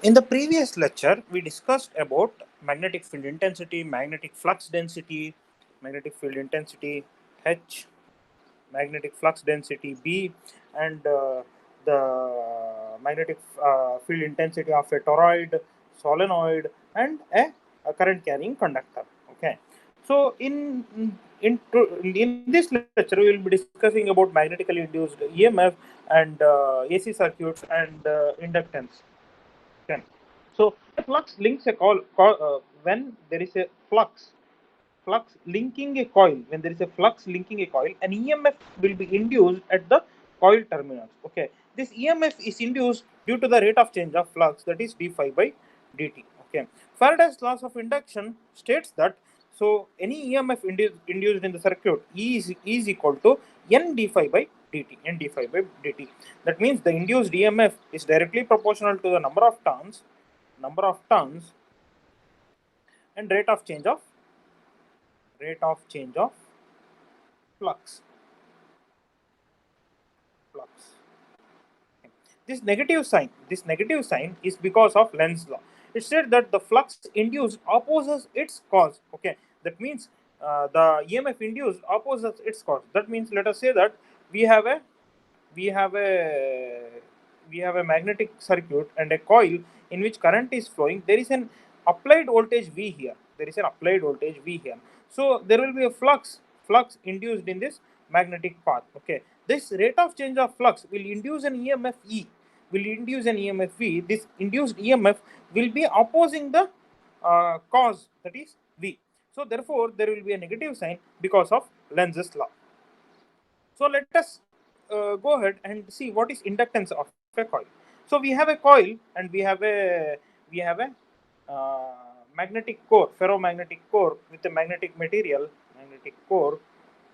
In the previous lecture, we discussed about magnetic field intensity, magnetic flux density, magnetic field intensity H, magnetic flux density B, and the magnetic field intensity of a toroid, solenoid, and a current carrying conductor. Okay, so in this lecture, we will be discussing about magnetically induced EMF and AC circuits and inductance. Okay. So flux links a when there is a flux linking a coil. When there is a flux linking a coil, an EMF will be induced at the coil terminals. Okay, this EMF is induced due to the rate of change of flux, that is d phi by dt. Okay, Faraday's laws of induction states that so any EMF induced in the circuit is equal to n d phi by dt. N d phi by dt. That means the induced EMF is directly proportional to the number of turns and rate of change of flux. flux. This negative sign is because of Lenz's law. It said that the flux induced opposes its cause. Okay, that means the EMF induced opposes its cause. That means let us say that we have a we have a we have a magnetic circuit and a coil in which current is flowing. There is an applied voltage V here. So there will be a flux induced in this magnetic path. Okay, this rate of change of flux will induce an EMF E. Will induce an EMF V. This induced EMF will be opposing the cause, that is V. So therefore, there will be a negative sign because of Lenz's law. So let us go ahead and see what is inductance of a coil. So we have a coil and we have a magnetic core, ferromagnetic core with a magnetic material, magnetic core,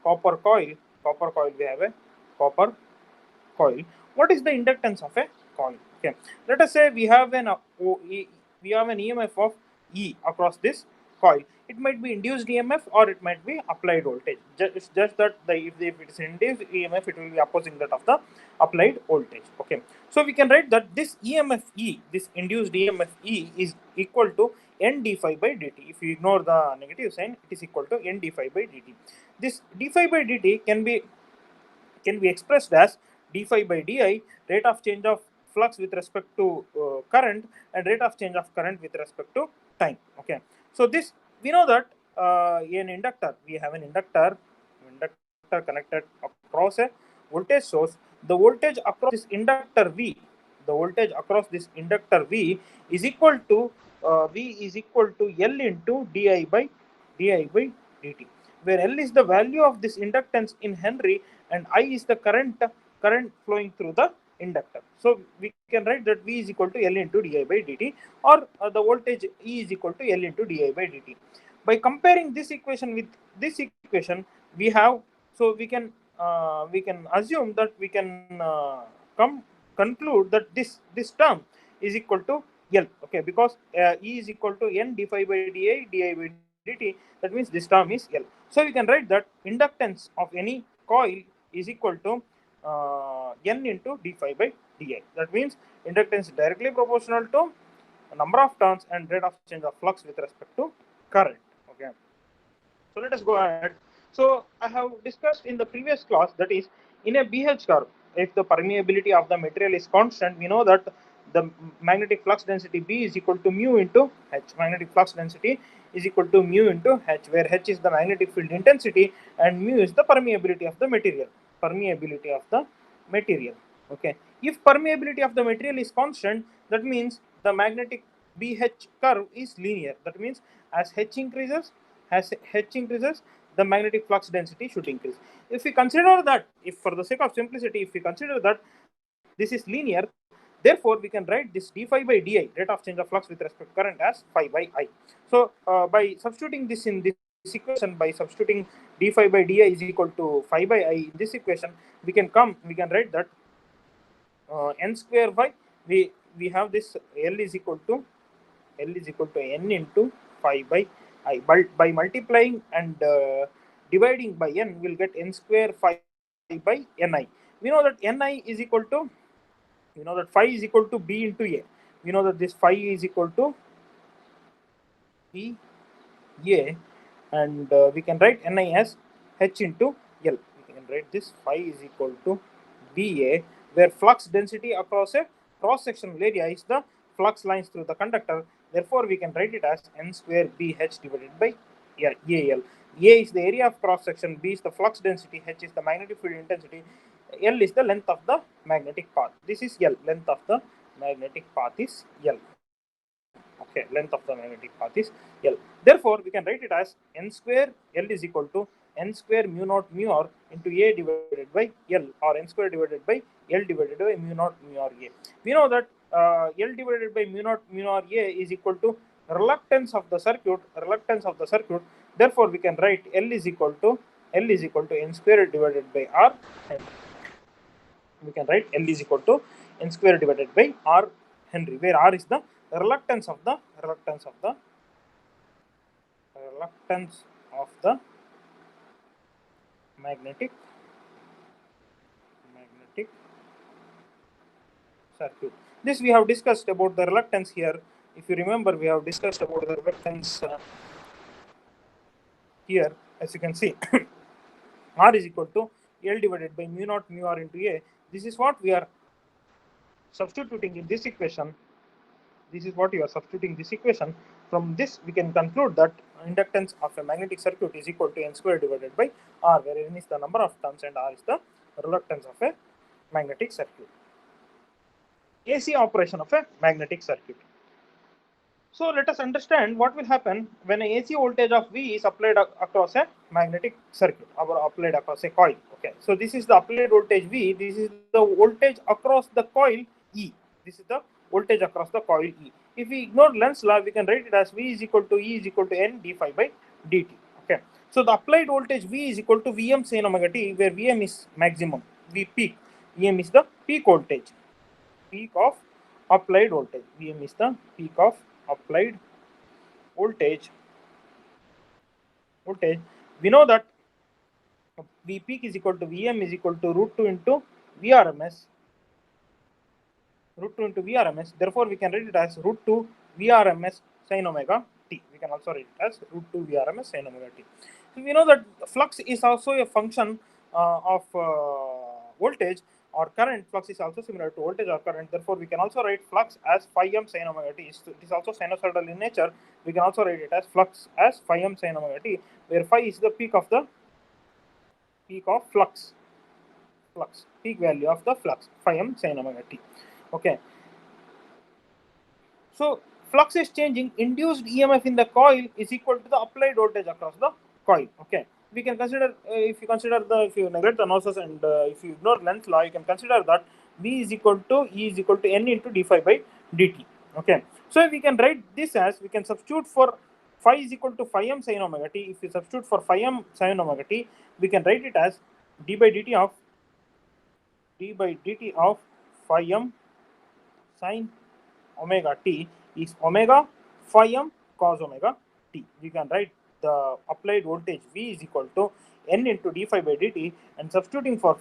copper coil, We have a copper coil. What is the inductance of a coil? Okay, let us say we have an EMF of E across this coil. It might be induced EMF or it might be applied voltage. It's just that if it is induced EMF, it will be opposing that of the applied voltage. Okay, so we can write that this EMF E, this induced EMF E, is equal to n d phi by dt. If you ignore the negative sign, it is equal to n d phi by dt. This d phi by dt can be expressed as d phi by di, rate of change of flux with respect to current, and rate of change of current with respect to time. Okay, so this we know that an inductor, we have an inductor connected across a voltage source. The voltage across this inductor V, the voltage across this inductor V is equal to L into di by dt, where L is the value of this inductance in Henry and I is the current flowing through the inductor. So we can write that V is equal to L into di by dt, or the voltage E is equal to L into di by dt. By comparing this equation with this equation, we have so we can assume that we can conclude that this term is equal to L. Okay, because E is equal to n d phi by di by dt. That means this term is L. So we can write that inductance of any coil is equal to n into d phi by di. That means inductance is directly proportional to number of turns and rate of change of flux with respect to current. Okay. So let us go ahead. So I have discussed in the previous class, that is in a BH curve, if the permeability of the material is constant, we know that the magnetic flux density B is equal to mu into H. Magnetic flux density is equal to mu into H, where H is the magnetic field intensity and mu is the permeability of the material. Okay. If permeability of the material is constant, that means the magnetic BH curve is linear. That means as H increases, the magnetic flux density should increase. If we consider that, if for the sake of simplicity, if we consider that this is linear, therefore we can write this d phi by di, rate of change of flux with respect to current, as phi by I. So by substituting this in this equation, by substituting d phi by di is equal to phi by I in this equation, we can write that n square by we have this L is equal to n into phi by I. By multiplying and dividing by n, we'll get n square phi by ni. We know that ni is equal to We know that phi is equal to B into A. We know that this phi is equal to B A, and we can write Ni as H into L. We can write this phi is equal to BA, where flux density across a cross-sectional area is the flux lines through the conductor. Therefore, we can write it as N square BH divided by AL. A is the area of cross-section, B is the flux density, H is the magnetic field intensity, L is the length of the magnetic path. This is L. Length of the magnetic path is L. Okay, length of the magnetic path is L. Therefore, we can write it as N square L is equal to N square mu naught mu r into A divided by L, or N square divided by L divided by mu naught mu r A. We know that L divided by mu naught mu r A is equal to reluctance of the circuit. Therefore, we can write L is equal to N square divided by R. We can write L is equal to N square divided by R Henry, where R is the reluctance of the magnetic circuit. This we have discussed about the reluctance here. If you remember, we have discussed about the reluctance here. As you can see, R is equal to L divided by mu naught mu R into A. This is what we are substituting in this equation. From this, we can conclude that inductance of a magnetic circuit is equal to N square divided by R, where N is the number of turns and R is the reluctance of a magnetic circuit. AC operation of a magnetic circuit. So let us understand what will happen when a AC voltage of V is applied across a magnetic circuit, or applied across a coil. Okay, so this is the applied voltage V. This is the voltage across the coil E. This is the voltage across the coil E. If we ignore Lenz's law, we can write it as V is equal to E is equal to N d phi by dt. Okay, so the applied voltage V is equal to Vm sin omega t, where Vm is maximum, V peak. Vm is the peak voltage, peak of applied voltage. Vm is the peak of applied voltage. We know that V peak is equal to Vm is equal to root 2 into Vrms. Therefore, we can write it as root 2 Vrms sin omega t. We can also write it as root 2 Vrms sin omega t. So we know that flux is also a function of voltage or current. Flux is also similar to voltage or current. Therefore, we can also write flux as phi m sin omega t. It is also sinusoidal in nature. We can also write it as flux as phi m sin omega t, where phi is the peak of flux, peak value of the flux, phi m sin omega t. Okay. So flux is changing. Induced EMF in the coil is equal to the applied voltage across the coil. Okay. We can consider, if you neglect the nozzles and if you ignore Lenz's law, you can consider that V is equal to E is equal to N into d phi by dt. Okay. So we can write this as, we can substitute for phi is equal to phi m sin omega t. If we substitute for phi m sin omega t, we can write it as d by dt of phi m sin omega t is omega phi m cos omega t. We can write the applied voltage V is equal to N into d phi by dt, and substituting for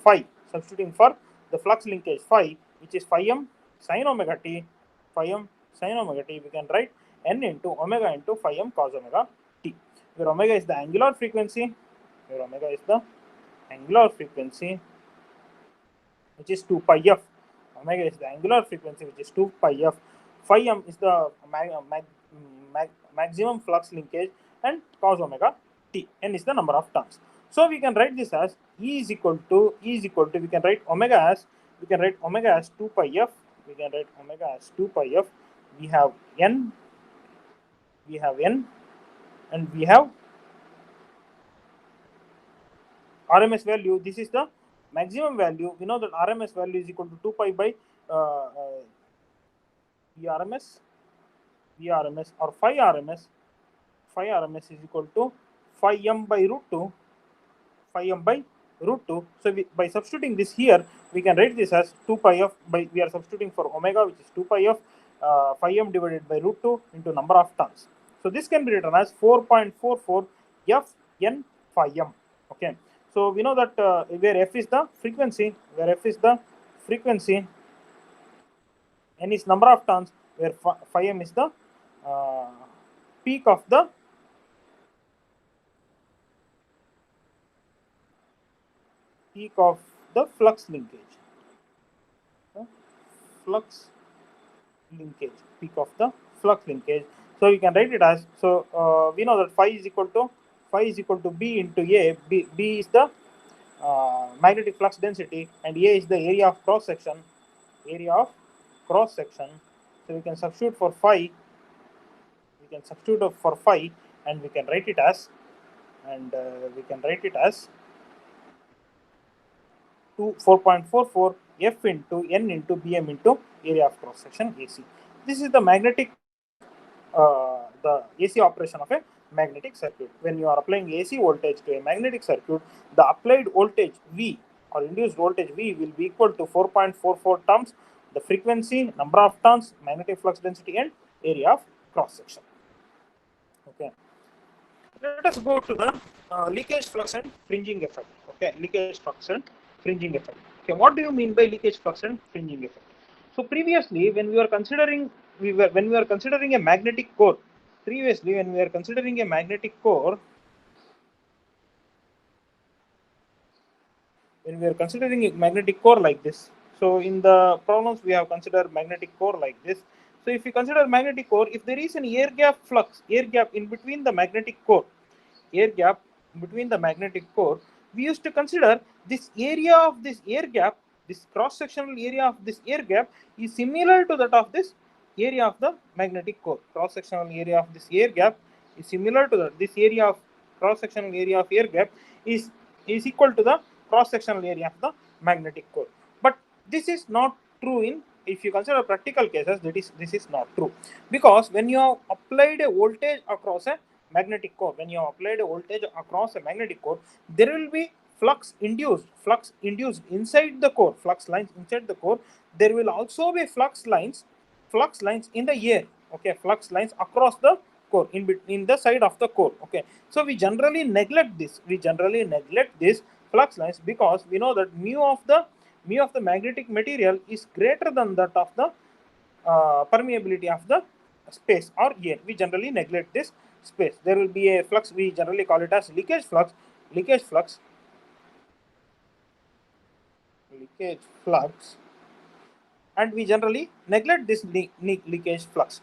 the flux linkage phi, which is phi m sin omega t, we can write N into omega into phi m cos omega t, where omega is the angular frequency, which is 2 pi f. Omega is the angular frequency, which is 2 pi f. Phi m is the maximum flux linkage, and cos omega t. N is the number of turns. So we can write this as we can write omega as 2 pi f. We have N, and we have RMS value. This is the maximum value. We know that RMS value is equal to 2 pi by Vrms or phi RMS. Phi RMS is equal to phi m by root 2. So by substituting this here, we can write this as 2 pi f by, we are substituting for omega, which is 2 pi f phi m divided by root 2 into number of turns. So this can be written as 4.44 f n phi m. Okay. So we know that where f is the frequency, N is number of turns, where phi m is the peak of the flux linkage. Flux linkage, peak of the flux linkage. So we can write it as, so we know that phi is equal to B into A. B is the magnetic flux density, and A is the area of cross section. So we can substitute for phi. And we can write it as, 4.44 F into N into Bm into area of cross section AC. This is the the AC operation of a magnetic circuit. When you are applying AC voltage to a magnetic circuit, the applied voltage V or induced voltage V will be equal to 4.44 times the frequency, number of turns, magnetic flux density, and area of cross section. Okay. Let us go to the leakage flux and fringing effect. Okay, leakage flux and fringing effect. Okay, what do you mean by leakage flux and fringing effect? So previously, when we were considering a magnetic core, like this. So in the problems we have considered magnetic core like this. So if you consider magnetic core, if there is an air gap in between the magnetic core, we used to consider this area of this air gap, this cross-sectional area of this air gap is similar to that of this area of the magnetic core. Cross-sectional area of this air gap is similar to that. This area of cross-sectional area of air gap is equal to the cross-sectional area of the magnetic core. But this is not true in, if you consider practical cases, this is not true, because when you have applied a voltage across a magnetic core, there will be flux induced inside the core, flux lines inside the core. There will also be flux lines in the air. Okay, flux lines across the core, in the side of the core. Okay, so we generally neglect this flux lines, because we know that mu of the magnetic material is greater than that of the permeability of the space or air. We generally neglect this space. There will be a flux, we generally call it as leakage flux leakage flux and we generally neglect this leakage flux.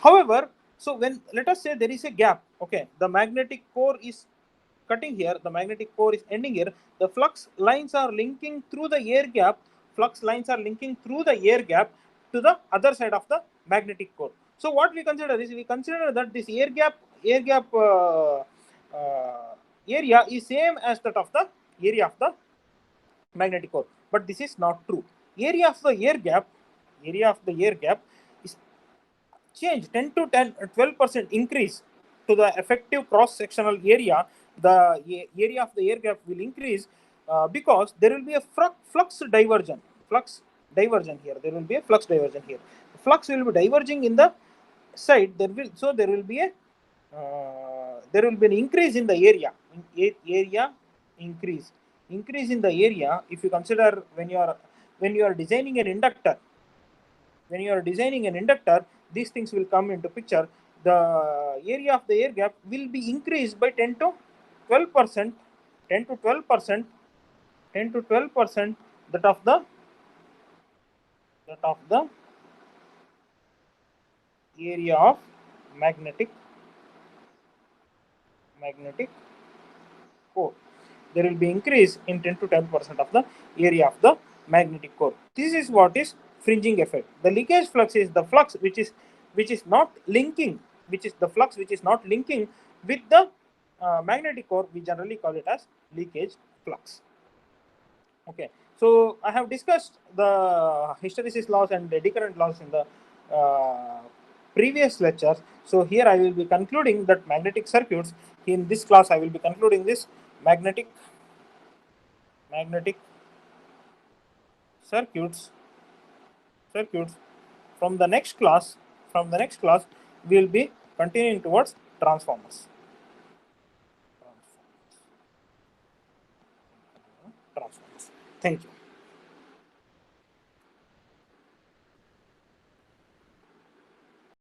However, so when, let us say there is a gap, okay, the magnetic core is cutting here, the magnetic core is ending here, the flux lines are linking through the air gap, to the other side of the magnetic core. So what we consider is, we consider that this air gap area is same as that of the area of the magnetic core, but this is not true. Area of the air gap is change 12% increase to the effective cross sectional area. The area of the air gap will increase, because there will be a flux diversion here. Flux will be diverging in the side. There will be a an increase in the area. Area increase in the area. If you consider, when you are designing an inductor, these things will come into picture. The area of the air gap will be increased by 10 to 12%, 10 to 12%, 10 to 12%, that of the area of magnetic core. There will be increase in 10 to 10% of the area of the magnetic core. This is what is fringing effect. The leakage flux is the flux which is not linking, with the magnetic core. We generally call it as leakage flux. Okay, so I have discussed the hysteresis laws and the decurrent laws in the previous lectures. So here I will be concluding that magnetic circuits. In this class, I will be concluding this magnetic circuits. From the next class, we will be continuing towards transformers. Thank you.